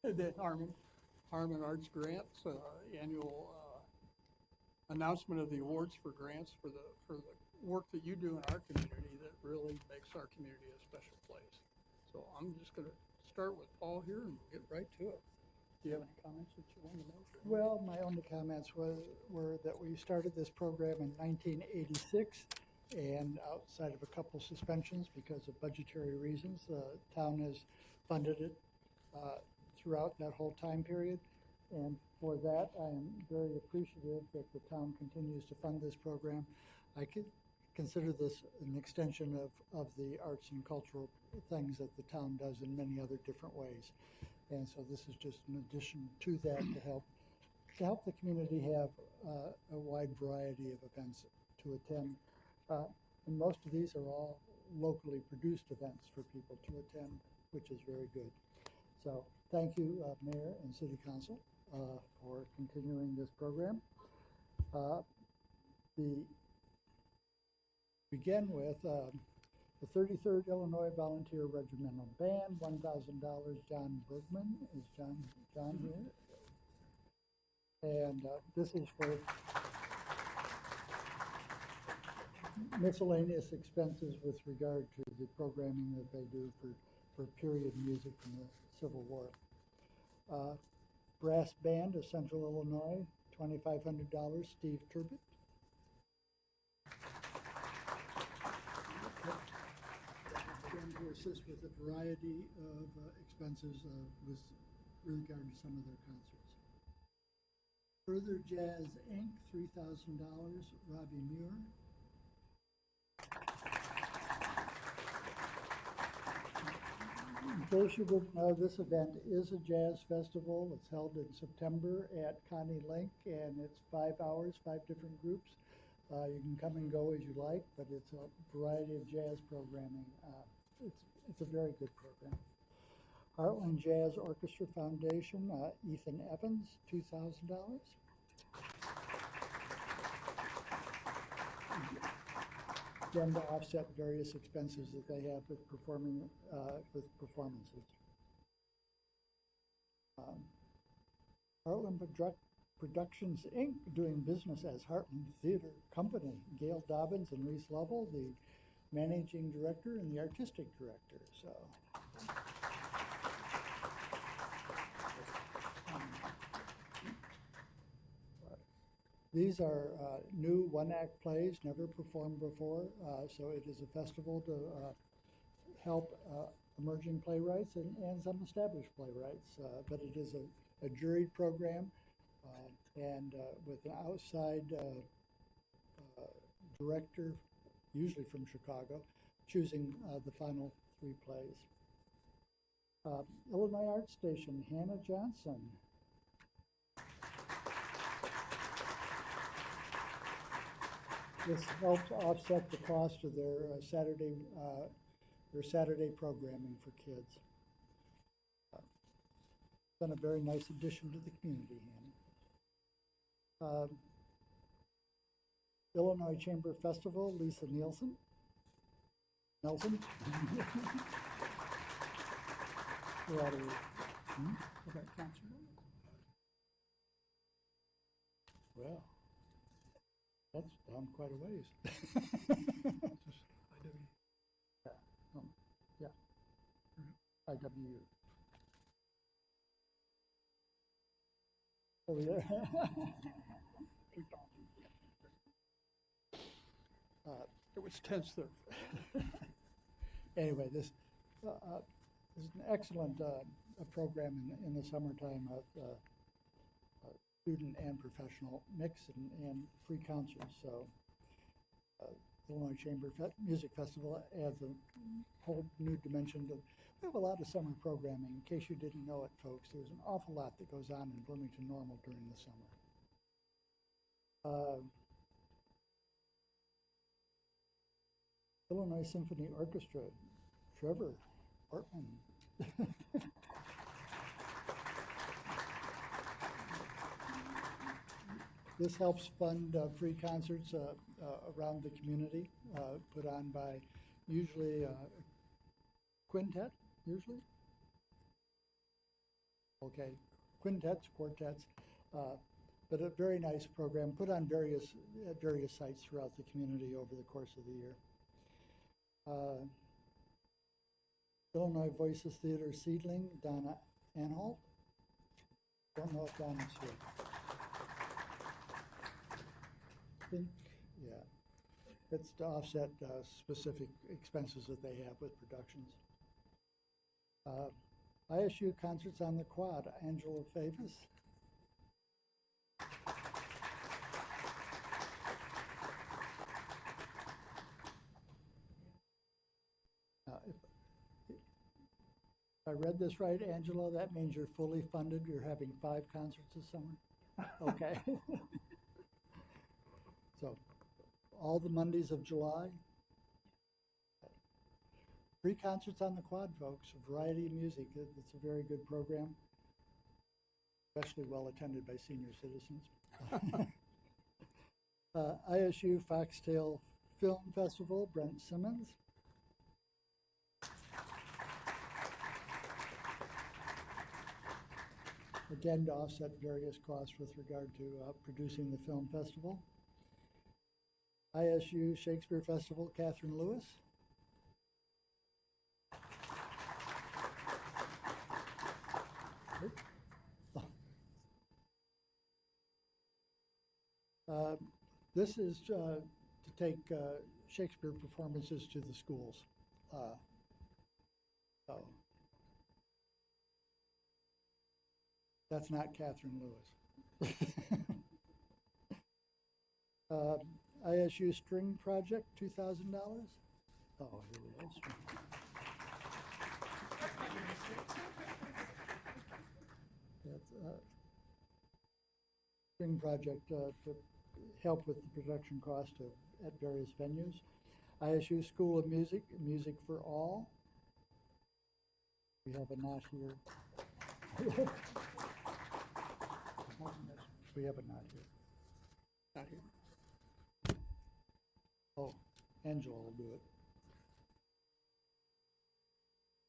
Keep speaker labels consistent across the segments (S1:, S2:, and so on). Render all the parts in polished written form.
S1: The Harmon Arts Grants, annual announcement of the awards for grants for the work that you do in our community that really makes our community a special place. So I'm just going to start with Paul here and get right to it. Do you have any comments that you want to make?
S2: Well, my only comments were that we started this program in 1986, and outside of a couple suspensions because of budgetary reasons, the town has funded it throughout that whole time period. And for that, I am very appreciative that the town continues to fund this program. I could consider this an extension of the arts and cultural things that the town does in many other different ways. And so this is just an addition to that to help the community have a wide variety of events to attend. And most of these are all locally produced events for people to attend, which is very good. So thank you, Mayor and City Council, for continuing this program. Begin with the 33rd Illinois Volunteer Regimental Band, $1,000, John Bergman. Is John here? And this is for miscellaneous expenses with regard to the programming that they do for period music from the Civil War. Brass Band of Central Illinois, $2,500, Steve Turbot. To assist with a variety of expenses with regard to some of their concerts. Further Jazz Inc., $3,000, Robbie Muir. In case you didn't know, this event is a jazz festival. It's held in September at Connie Link, and it's 5 hours, 5 different groups. You can come and go as you like, but it's a variety of jazz programming. It's a very good program. Heartland Jazz Orchestra Foundation, Ethan Evans, $2,000. Again, to offset various expenses that they have with performing with performances. Heartland Productions Inc., doing business as Heartland Theater Company. Gail Dobbins and Reese Lovell, the managing director and the artistic director. So these are new one-act plays, never performed before. So it is a festival to help emerging playwrights and some established playwrights. But it is a juried program and with an outside director, usually from Chicago, choosing the final 3 plays. Illinois Art Station, Hannah Johnson. This helps offset the cost of their Saturday programming for kids. Been a very nice addition to the community, Hannah. Illinois Chamber Festival, Lisa Nelson. Nelson? Well, that's down quite a ways. Yeah. IWU. Oh, yeah. It was tense there. Anyway, this is an excellent program in the summertime of student and professional mix and free concerts. So Illinois Chamber Music Festival adds a whole new dimension to. We have a lot of summer programming. In case you didn't know it, folks, there's an awful lot that goes on in Bloomington Normal during the summer. Illinois Symphony Orchestra, Trevor Ortman. This helps fund free concerts around the community, put on by usually quintet, usually. okay, quintets, quartets, but a very nice program, put on at various sites throughout the community over the course of the year. Illinois Voices Theater Seedling, Donna Anhalt. Don't know if Donna's here. I think, yeah. It's to offset specific expenses that they have with productions. ISU Concerts on the Quad, Angela Favis. If I read this right, Angela, that means you're fully funded. You're having 5 concerts this summer? Okay. So, all the Mondays of July. 3 concerts on the Quad, folks. A variety of music. It's a very good program, especially well attended by senior citizens. ISU Foxtail Film Festival, Brent Simmons. Again, to offset various costs with regard to producing the film festival. ISU Shakespeare Festival, Catherine Lewis. This is to take Shakespeare performances to the schools. So that's not Catherine Lewis. ISU String Project, $2,000. Oh, here we go. That's String Project to help with the production cost at various venues. ISU School of Music, Music for All. We have a knot here. We have a knot here.
S1: Not here.
S2: Oh, Angela will do it.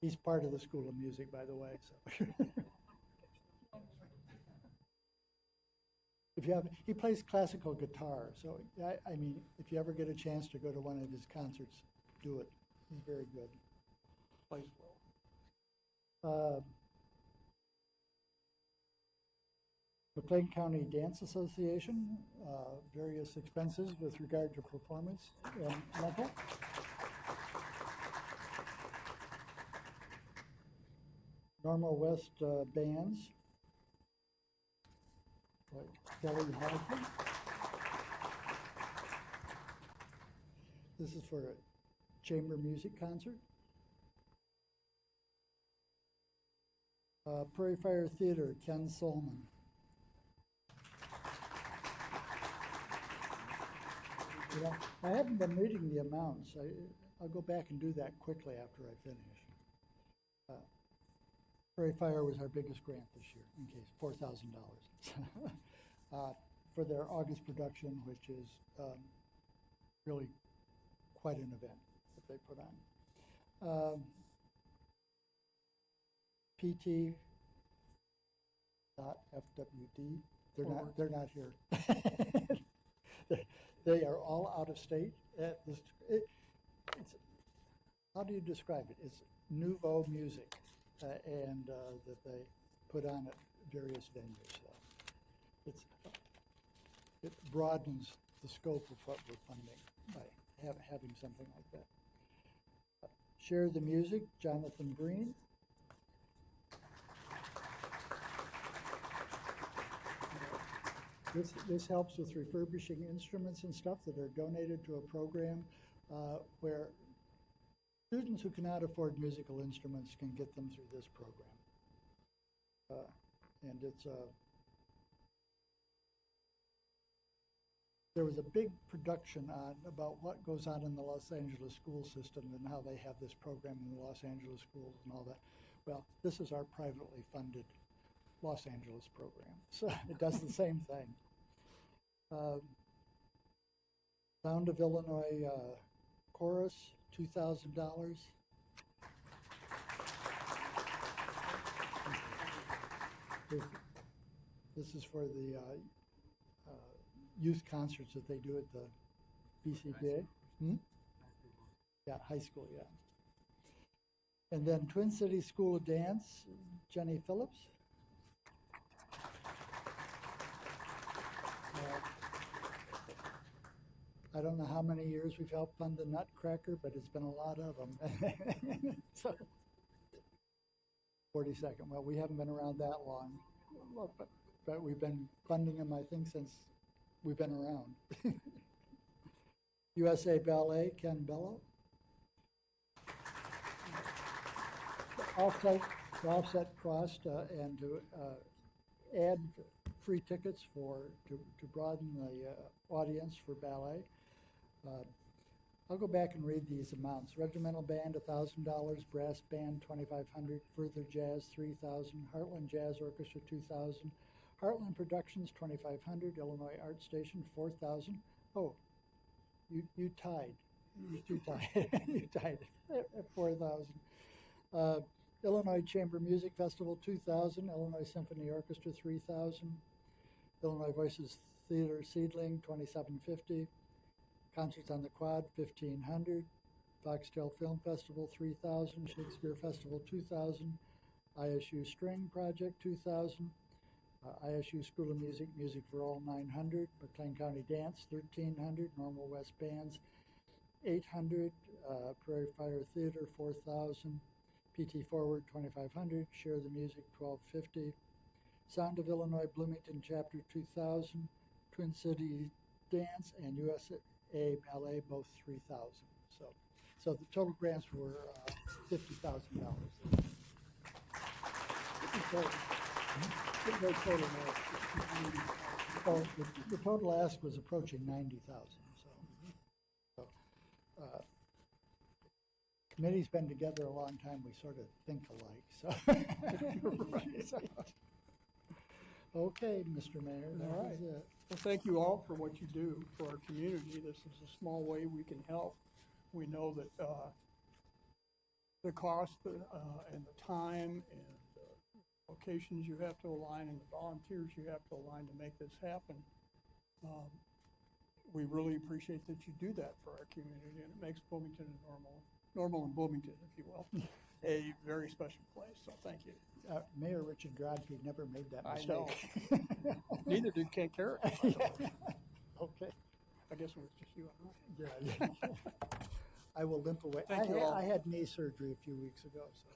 S2: He's part of the School of Music, by the way, so. He plays classical guitar, so I mean, if you ever get a chance to go to one of his concerts, do it. He's very good.
S1: Plays well.
S2: McLean County Dance Association, various expenses with regard to performance and rental. Normal West bands, like Kelly Hartman. This is for a chamber music concert. Prairie Fire Theater, Ken Solman. You know, I haven't been reading the amounts. I'll go back and do that quickly after I finish. Prairie Fire was our biggest grant this year, in case, $4,000 for their August production, which is really quite an event that they put on. PT.FWD, they're not here. They are all out of state. How do you describe it? It's nouveau music, and that they put on at various venues. It broadens the scope of what we're funding by having something like that. Share the Music, Jonathan Green. This helps with refurbishing instruments and stuff that are donated to a program where students who cannot afford musical instruments can get them through this program. And it's there was a big production on about what goes on in the Los Angeles school system and how they have this program in the Los Angeles schools and all that. Well, this is our privately funded Los Angeles program, so it does the same thing. Sound of Illinois Chorus, $2,000. This is for the youth concerts that they do at the BCBA. Hmm? Yeah, high school, yeah. And then Twin Cities School of Dance, Jenny Phillips. I don't know how many years we've helped fund the Nutcracker, but it's been a lot of them. So, 42nd, well, we haven't been around that long, but we've been funding them, I think, since we've been around. USA Ballet, Ken Bello. Offset cost and to add free tickets to broaden the audience for ballet. I'll go back and read these amounts. Regimental band, $1,000. Brass band, $2,500. Further Jazz, $3,000. Heartland Jazz Orchestra, $2,000. Heartland Productions, $2,500. Illinois Art Station, $4,000. Oh, you tied. You tied. You tied at $4,000. Illinois Chamber Music Festival, $2,000. Illinois Symphony Orchestra, $3,000. Illinois Voices Theater Seedling, $2,750. Concerts on the Quad, $1,500. Foxtail Film Festival, $3,000. Shakespeare Festival, $2,000. ISU String Project, $2,000. ISU School of Music, Music for All, $900. McLean County Dance, $1,300. Normal West Bands, $800. Prairie Fire Theater, $4,000. PT Forward, $2,500. Share the Music, $1,250. Sound of Illinois Bloomington Chapter, $2,000. Twin Cities Dance and USA Ballet, both $3,000. So the total grants were $50,000. The total ask was approaching $90,000. So committee's been together a long time. We sort of think alike. So. Okay, Mr. Mayor, that is it.
S1: Well, thank you all for what you do for our community. This is a small way we can help. We know that the cost and the time and the locations you have to align and the volunteers you have to align to make this happen. We really appreciate that you do that for our community, and it makes Bloomington a normal in Bloomington, if you will, a very special place. So thank you.
S2: Mayor Richard Grodke never made that
S1: I
S2: mistake.
S1: know. Neither did Kent Carrick.
S2: Okay.
S1: I guess it was just you and I.
S2: Yeah. I will limp away.
S1: Thank you all.
S2: I had knee surgery a few weeks ago, so.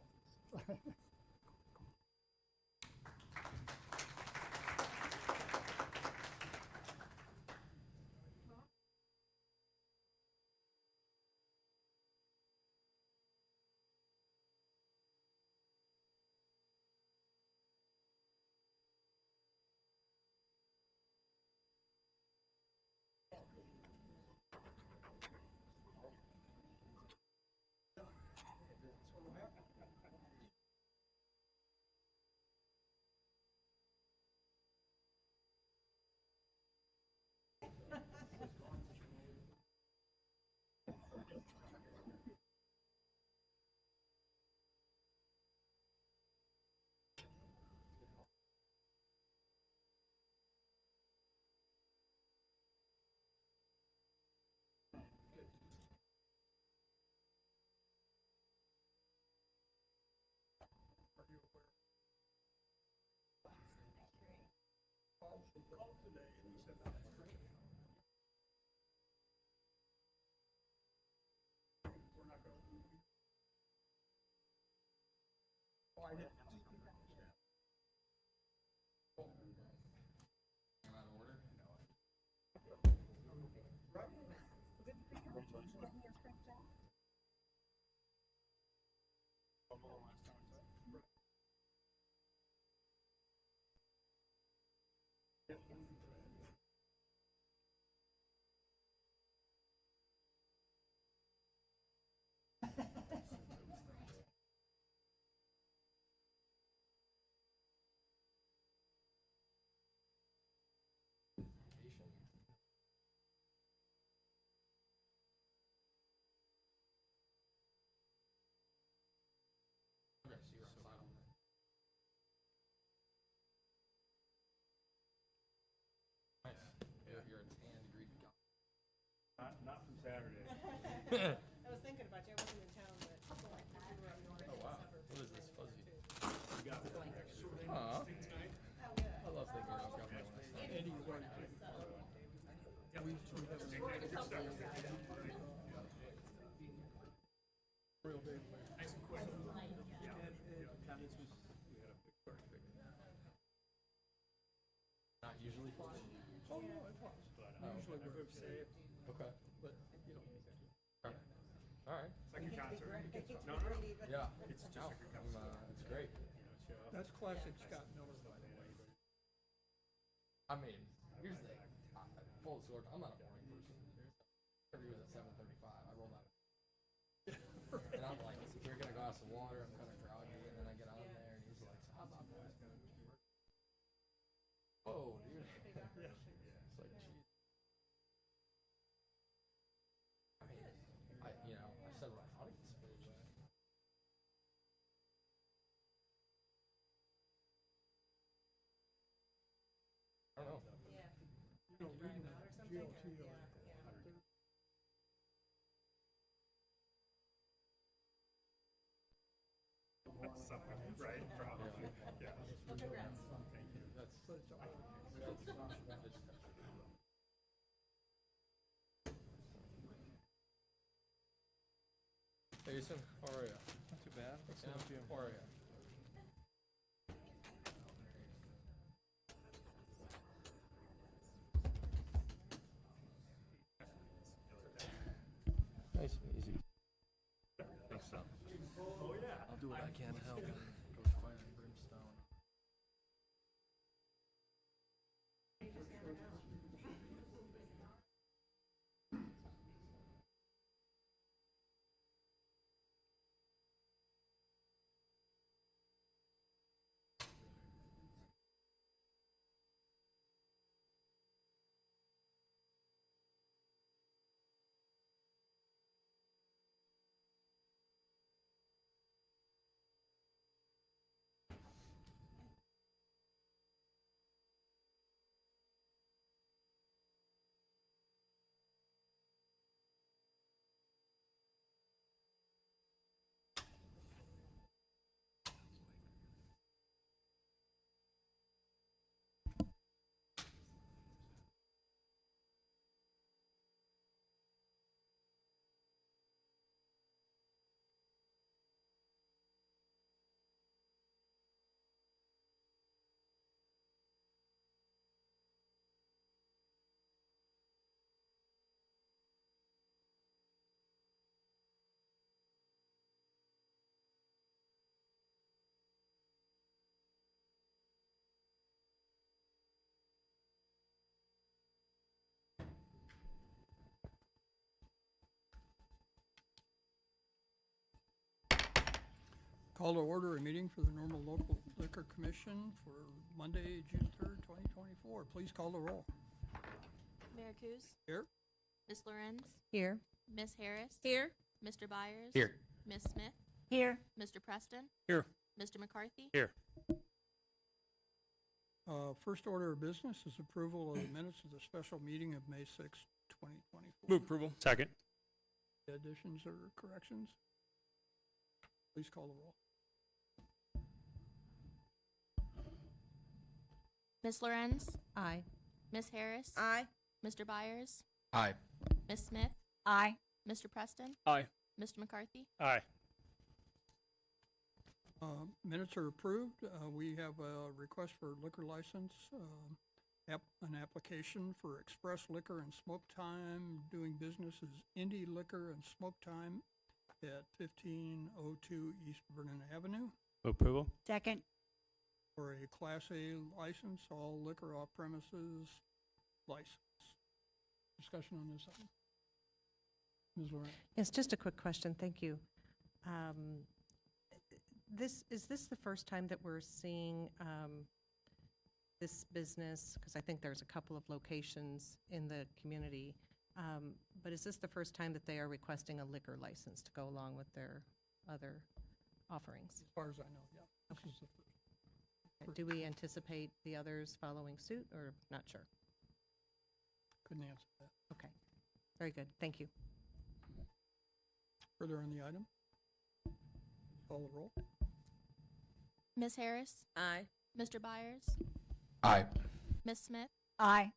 S3: Saturday.
S4: I was thinking about you, I wasn't in town, but we were up north in the
S5: wow.
S4: suburbs.
S5: What is this, fuzzy?
S3: We got it.
S5: Aw.
S4: Oh, yeah.
S5: I love thinking I've got my last name.
S1: Eddie was already taken. We have real big.
S5: Not usually fun.
S1: Oh, no, it was. Usually we're safe,
S5: Okay.
S1: but, you know,
S5: All right.
S3: It's like a concert. No, no, no.
S5: Yeah.
S3: It's just
S5: No,
S3: like a concert.
S5: it's great.
S1: that's classic Scott Miller, by the way.
S5: I mean, here's the thing. Full disclosure, I'm not a morning person. Interview was at 7:35. I rolled out. And I'm like drinking a glass of water. I'm kind of groggy, and then I get on there, and he's like, "So how about that?" Whoa, dude. It's like, geez. I mean, I said what I thought he was supposed to say. I don't know.
S1: You know, reading the GOT,
S3: Something, right? Probably. Yeah.
S5: That's
S1: but it's all.
S5: Hey, Jason, how are you?
S6: Not too bad. What's
S5: Yeah,
S6: up with you?
S5: how are you? Nice and easy.
S3: Think so.
S6: I'll do what I can to help.
S5: Goes fire and brimstone.
S1: Call to order a meeting for the normal local liquor commission for Monday, June 3rd, 2024. Please call the roll.
S7: Mayor Coos?
S1: Here.
S7: Miss Lorenz?
S4: Here.
S7: Miss Harris?
S4: Here.
S7: Mr. Byers?
S5: Here.
S7: Miss Smith?
S4: Here.
S7: Mr. Preston?
S3: Here.
S7: Mr. McCarthy?
S3: Here.
S1: First order of business is approval of the minutes of the special meeting of May 6th, 2024.
S3: Move approval. Second.
S1: Additions or corrections? Please call the roll.
S7: Miss Lorenz?
S4: Aye.
S7: Miss Harris?
S4: Aye.
S7: Mr. Byers?
S5: Aye.
S7: Miss Smith?
S4: Aye.
S7: Mr. Preston?
S3: Aye.
S7: Mr. McCarthy?
S3: Aye.
S1: Minutes are approved. We have a request for liquor license, an application for Express Liquor and Smoke Time, doing business as Indie Liquor and Smoke Time at 1502 East Vernon Avenue,
S3: Move approval.
S4: Second.
S1: for a Class A license, all liquor off premises license. Discussion on this item. Ms. Loren.
S8: Yes, just a quick question, thank you. Is this the first time that we're seeing this business? Because I think there's a couple of locations in the community. But is this the first time that they are requesting a liquor license to go along with their other offerings?
S1: As far as I know, yeah. This is the first.
S8: Do we anticipate the others following suit, or not sure?
S1: Couldn't answer that.
S8: Okay, very good, thank you.
S1: Further on the item? Call the roll.
S7: Ms. Harris,
S4: Aye.
S7: Mr. Byers,
S5: Aye.
S7: Ms. Smith,
S4: Aye.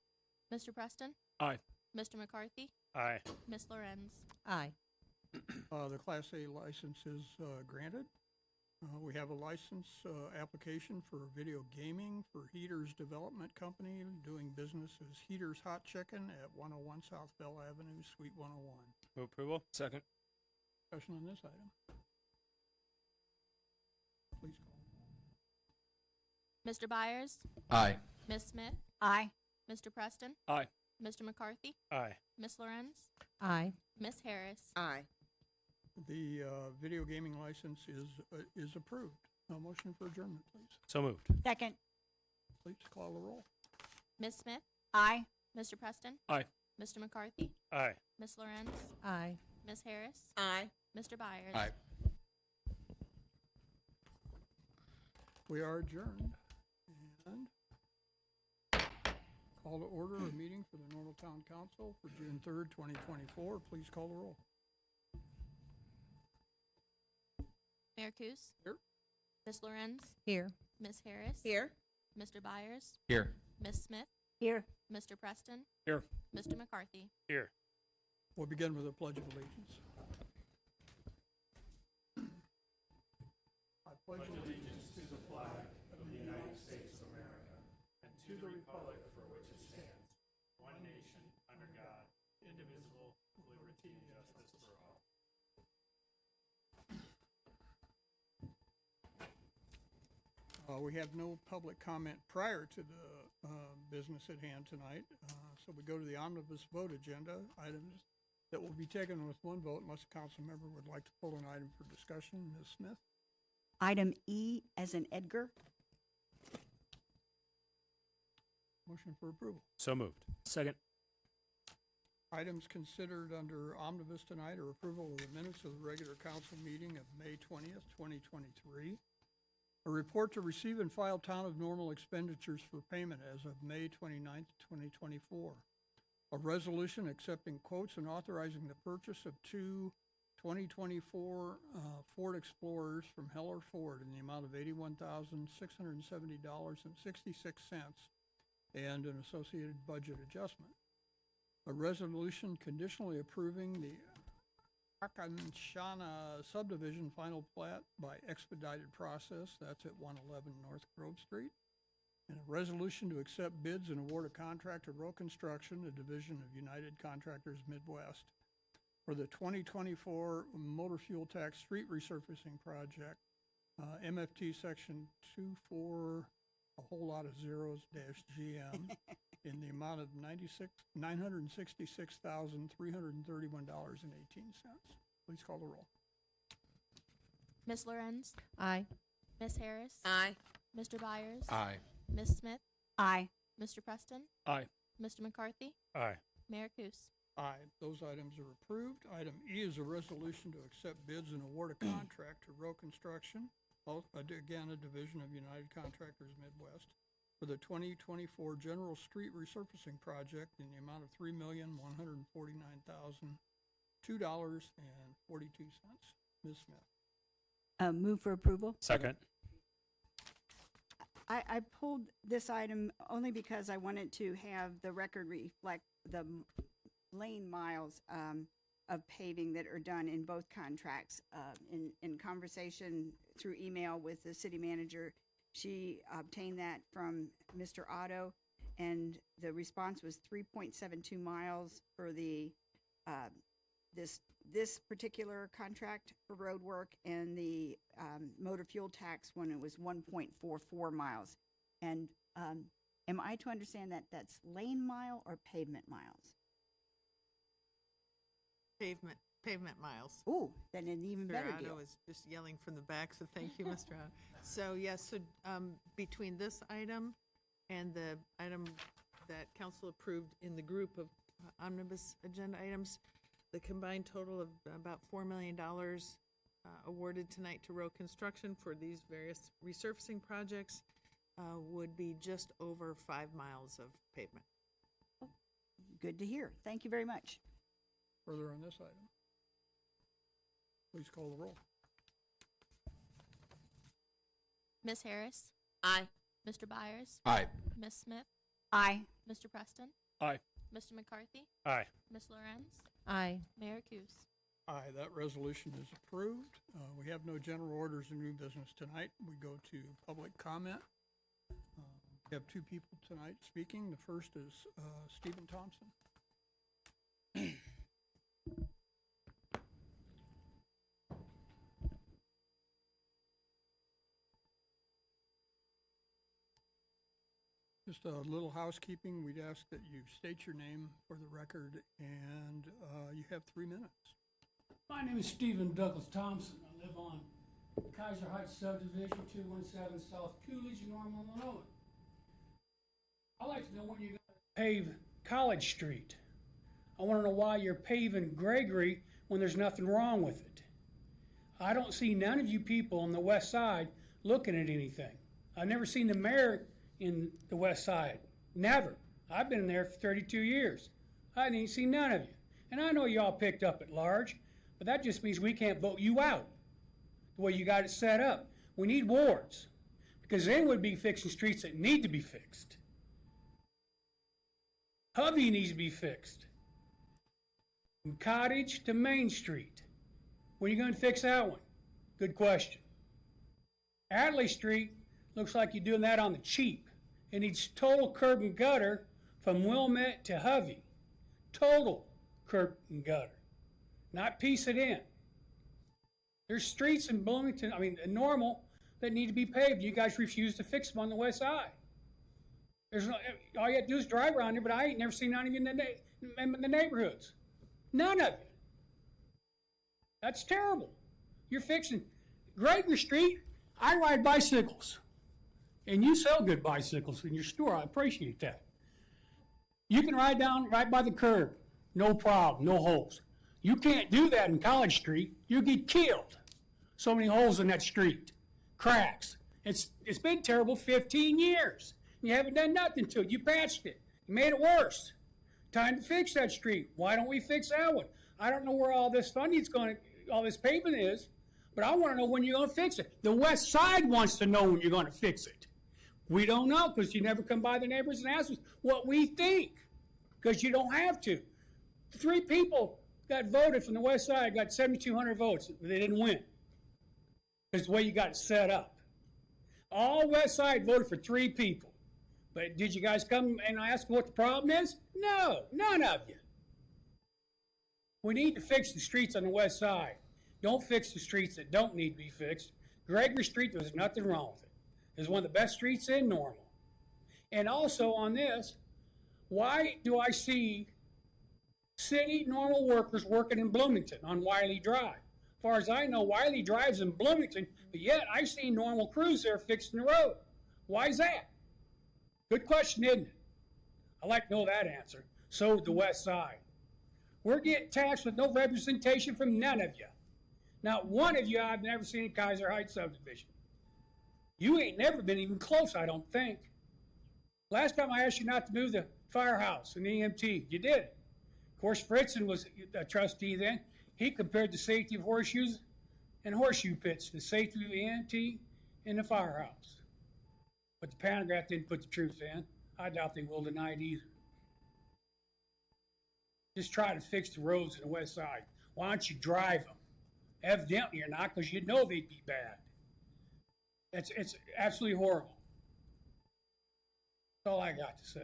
S7: Mr. Preston,
S3: Aye.
S7: Mr. McCarthy,
S3: Aye.
S7: Ms. Lorenz.
S8: Aye.
S1: The Class A license is granted. We have a license application for video gaming for Heaters Development Company, doing business as Heaters Hot Chicken at 101 South Bell Avenue, Suite 101.
S3: Move approval. Second.
S1: Discussion on this item. Please call.
S7: Mr. Byers,
S5: Aye.
S7: Ms. Smith,
S4: Aye.
S7: Mr. Preston,
S3: Aye.
S7: Mr. McCarthy,
S3: Aye.
S7: Ms. Lorenz,
S8: Aye.
S7: Ms. Harris.
S4: Aye.
S1: The video gaming license is approved. A motion for adjournment, please.
S3: So moved.
S4: Second.
S1: Please call the roll.
S7: Ms. Smith,
S4: Aye.
S7: Mr. Preston,
S3: Aye.
S7: Mr. McCarthy,
S3: Aye.
S7: Ms. Lorenz,
S8: Aye.
S7: Ms. Harris,
S4: Aye.
S7: Mr. Byers.
S5: Aye.
S1: We are adjourned. And call to order a meeting for the Normal Town Council for June 3rd, 2024. Please call the roll.
S7: Mayor Kus.
S1: Here.
S7: Ms. Lorenz,
S8: Here.
S7: Ms. Harris.
S4: Here.
S7: Mr. Byers,
S5: Here.
S7: Ms. Smith,
S4: Here.
S7: Mr. Preston,
S3: Here.
S7: Mr. McCarthy.
S3: Here.
S1: We'll begin with the Pledge of Allegiance. I pledge allegiance to the flag of the United States of America and to the republic for which it stands, one nation, under God, indivisible, with liberty and justice for all. We have no public comment prior to the business at hand tonight, so we go to the omnibus vote agenda, items that will be taken with one vote unless a council member would like to pull an item for discussion. Ms. Smith?
S9: Item E as in Edgar.
S1: Motion for approval.
S3: So moved. Second.
S1: Items considered under omnibus tonight are approval of the minutes of the regular council meeting of May 20th, 2023. A report to receive and file town of normal expenditures for payment as of May 29th, 2024. A resolution accepting quotes and authorizing the purchase of two 2024 Ford Explorers from Heller Ford in the amount of $81,670.66 and an associated budget adjustment. A resolution conditionally approving the Akanshana subdivision final plat by expedited process, that's at 111 North Grove Street. And a resolution to accept bids and award a contract to Row Construction, a division of United Contractors Midwest, for the 2024 motor fuel tax street resurfacing project, MFT section 24, a whole lot of zeros, dash GM, in the amount of $966,331.18. Please call the roll.
S7: Ms. Lorenz,
S8: Aye.
S7: Ms. Harris,
S4: Aye.
S7: Mr. Byers,
S5: Aye.
S7: Ms. Smith,
S9: Aye.
S7: Mr. Preston,
S3: Aye.
S7: Mr. McCarthy,
S3: Aye.
S7: Mayor Kus.
S1: Aye. Those items are approved. Item E is a resolution to accept bids and award a contract to Row Construction, again, a division of United Contractors Midwest, for the 2024 General Street Resurfacing Project in the amount of $3,149,002.42. Ms. Smith?
S9: Move for approval.
S3: Second.
S9: I pulled this item only because I wanted to have the record reflect the lane miles of paving that are done in both contracts. In conversation through email with the city manager, she obtained that from Mr. Otto, and the response was 3.72 miles for the this particular contract for road work, and the motor fuel tax one, it was 1.44 miles. And am I to understand that that's lane mile or pavement miles?
S10: Pavement miles.
S9: Ooh, then an even
S10: Mr.
S9: better
S10: Otto
S9: deal.
S10: is just yelling from the back, so thank you, Mr. Otto. So, yes, so between this item and the item that council approved in the group of omnibus agenda items, the combined total of about $4 million awarded tonight to Row Construction for these various resurfacing projects would be just over 5 miles of pavement.
S9: Good to hear. Thank you very much.
S1: Further on this item? Please call the roll.
S7: Miss Harris,
S4: Aye.
S7: Mr. Byers,
S5: Aye.
S7: Miss Smith,
S9: Aye.
S7: Mr. Preston,
S3: Aye.
S7: Mr. McCarthy,
S3: Aye.
S7: Miss Lorenz,
S8: Aye.
S7: Mayor Kus.
S1: Aye, that resolution is approved. We have no general orders or new business tonight. We go to public comment. We have two people tonight speaking. The first is Stephen Thompson. Just a little housekeeping. We'd ask that you state your name for the record, and you have 3 minutes.
S11: My name is Stephen Douglas Thompson. I live on Kaiser Heights Subdivision, 217 South Coolidge, Normal, Illinois. I'd like to know when you're going to pave College Street. I want to know why you're paving Gregory when there's nothing wrong with it. I don't see none of you people on the west side looking at anything. I've never seen the mayor in the west side. Never. I've been there for 32 years. I didn't see none of you. And I know y'all picked up at large, but that just means we can't vote you out the way you got it set up. We need wards, because then we'd be fixing streets that need to be fixed. Hovey needs to be fixed. From Cottage to Main Street. When are you going to fix that one? Good question. Adley Street looks like you're doing that on the cheap. It needs total curb and gutter from Wilmette to Hovey. Total curb and gutter. Not piece it in. There's streets in Bloomington, Normal, that need to be paved. You guys refuse to fix them on the west side. There's no, all you have to do is drive around there, but I ain't never seen none of you in the neighborhoods. None of it. That's terrible. You're fixing Gregory Street. I ride bicycles. And you sell good bicycles in your store. I appreciate that. You can ride down right by the curb. No problem, no holes. You can't do that in College Street. You'll get killed. So many holes in that street. Cracks. It's been terrible 15 years. You haven't done nothing to it. You patched it. You made it worse. Time to fix that street. Why don't we fix that one? I don't know where all this funding's going, all this pavement is, but I want to know when you're going to fix it. The west side wants to know when you're going to fix it. We don't know because you never come by the neighbors and ask us what we think, because you don't have to. 3 people got voted from the west side, got 7,200 votes, but they didn't win. That's the way you got it set up. All west side voted for 3 people. But did you guys come and ask what the problem is? No, none of you. We need to fix the streets on the west side. Don't fix the streets that don't need to be fixed. Gregory Street, there's nothing wrong with it. It's one of the best streets in Normal. And also on this, why do I see city Normal workers working in Bloomington on Wiley Drive? As far as I know, Wiley Drive's in Bloomington, but yet I see Normal crews there fixing the road. Why is that? Good question, isn't it? I'd like to know that answer. So would the west side. We're getting taxed with no representation from none of you. Not one of you I've never seen in Kaiser Heights subdivision. You ain't never been even close, I don't think. Last time I asked you not to move the firehouse and the EMT, you did it. Of course, Fritzen was a trustee then. He compared the safety of horseshoes and horseshoe pits to the safety of the EMT and the firehouse. But the Panagraph didn't put the truth in. I doubt they will tonight either. Just try to fix the roads on the west side. Why don't you drive them? Evidently you're not, because you know they'd be bad. It's absolutely horrible. That's all I got to say.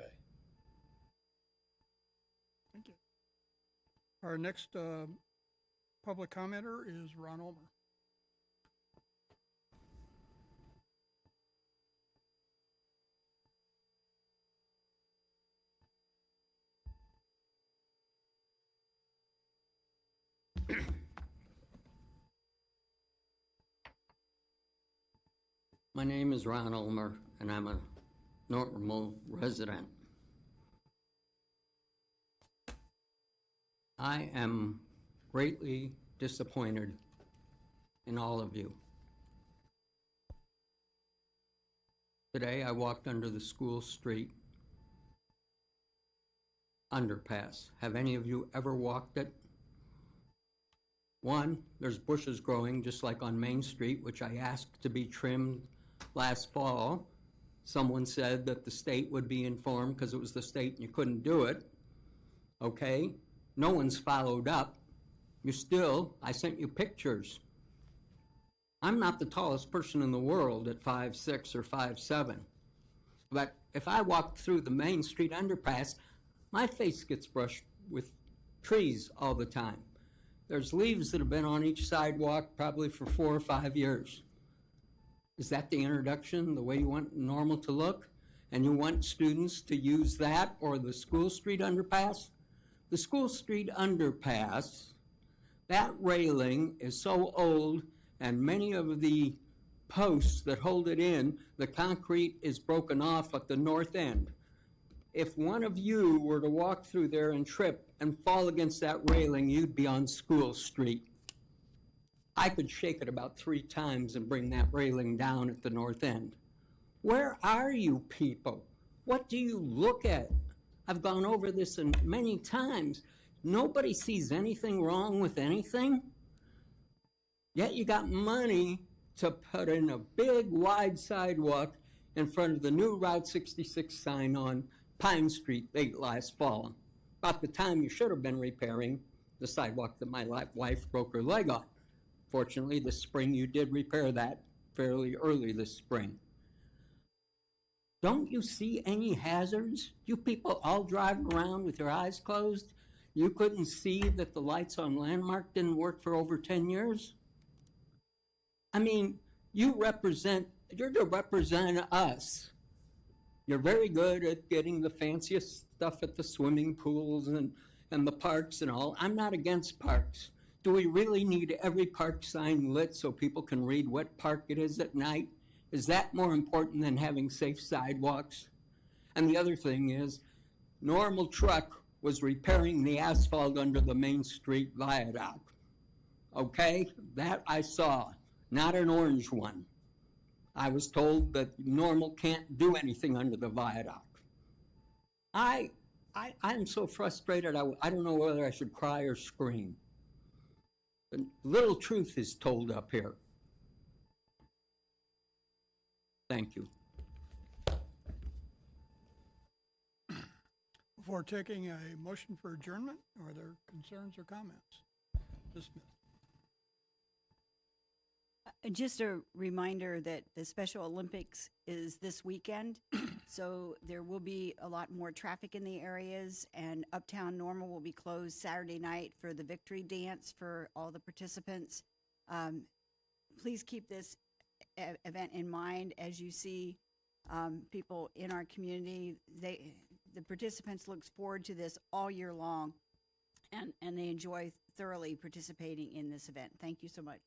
S1: Thank you. Our next public commenter is Ron Ulmer.
S12: My name is Ron Ulmer, and I'm a Normal resident. I am greatly disappointed in all of you. Today I walked under the School Street underpass. Have any of you ever walked it? One, there's bushes growing, just like on Main Street, which I asked to be trimmed last fall. Someone said that the state would be informed because it was the state and you couldn't do it. Okay? No one's followed up. I sent you pictures. I'm not the tallest person in the world at 5'6" or 5'7". But if I walk through the Main Street underpass, my face gets brushed with trees all the time. There's leaves that have been on each sidewalk probably for 4 or 5 years. Is that the introduction, the way you want normal to look? And you want students to use that or the School Street underpass? The School Street underpass, that railing is so old, and many of the posts that hold it in, the concrete is broken off at the north end. If one of you were to walk through there and trip and fall against that railing, you'd be on School Street. I could shake it about 3 times and bring that railing down at the north end. Where are you people? What do you look at? I've gone over this many times. Nobody sees anything wrong with anything. Yet you got money to put in a big wide sidewalk in front of the new Route 66 sign on Pine Street late last fall. About the time you should have been repairing the sidewalk that my wife broke her leg on. Fortunately, this spring you did repair that fairly early this spring. Don't you see any hazards? You people all driving around with your eyes closed? You couldn't see that the lights on Landmark didn't work for over 10 years? I mean, you're to represent us. You're very good at getting the fanciest stuff at the swimming pools and the parks and all. I'm not against parks. Do we really need every park sign lit so people can read what park it is at night? Is that more important than having safe sidewalks? And the other thing is, Normal Truck was repairing the asphalt under the Main Street viaduct. Okay? That I saw, not an orange one. I was told that Normal can't do anything under the viaduct. I'm so frustrated, I don't know whether I should cry or scream. The little truth is told up here. Thank you.
S1: Before taking a motion for adjournment, are there concerns or comments? Ms. Smith.
S9: Just a reminder that the Special Olympics is this weekend, so there will be a lot more traffic in the areas, and Uptown Normal will be closed Saturday night for the victory dance for all the participants. Please keep this event in mind as you see people in our community. The participants look forward to this all year long, and they enjoy thoroughly participating in this event. Thank you so much.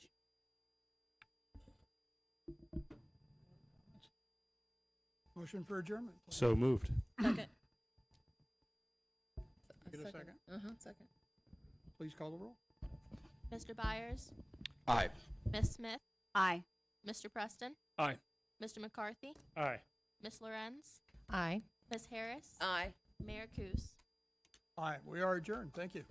S1: Motion for adjournment. Please.
S3: So moved.
S4: Second.
S1: Get a second?
S4: Second.
S1: Please call the roll.
S7: Mr. Byers?
S6: Aye.
S7: Ms. Smith?
S9: Aye.
S7: Mr. Preston?
S3: Aye.
S7: Mr. McCarthy?
S3: Aye.
S7: Ms. Lorenz?
S8: Aye.
S7: Ms. Harris?
S4: Aye.
S7: Mayor Kus?
S1: Aye, we are adjourned. Thank you.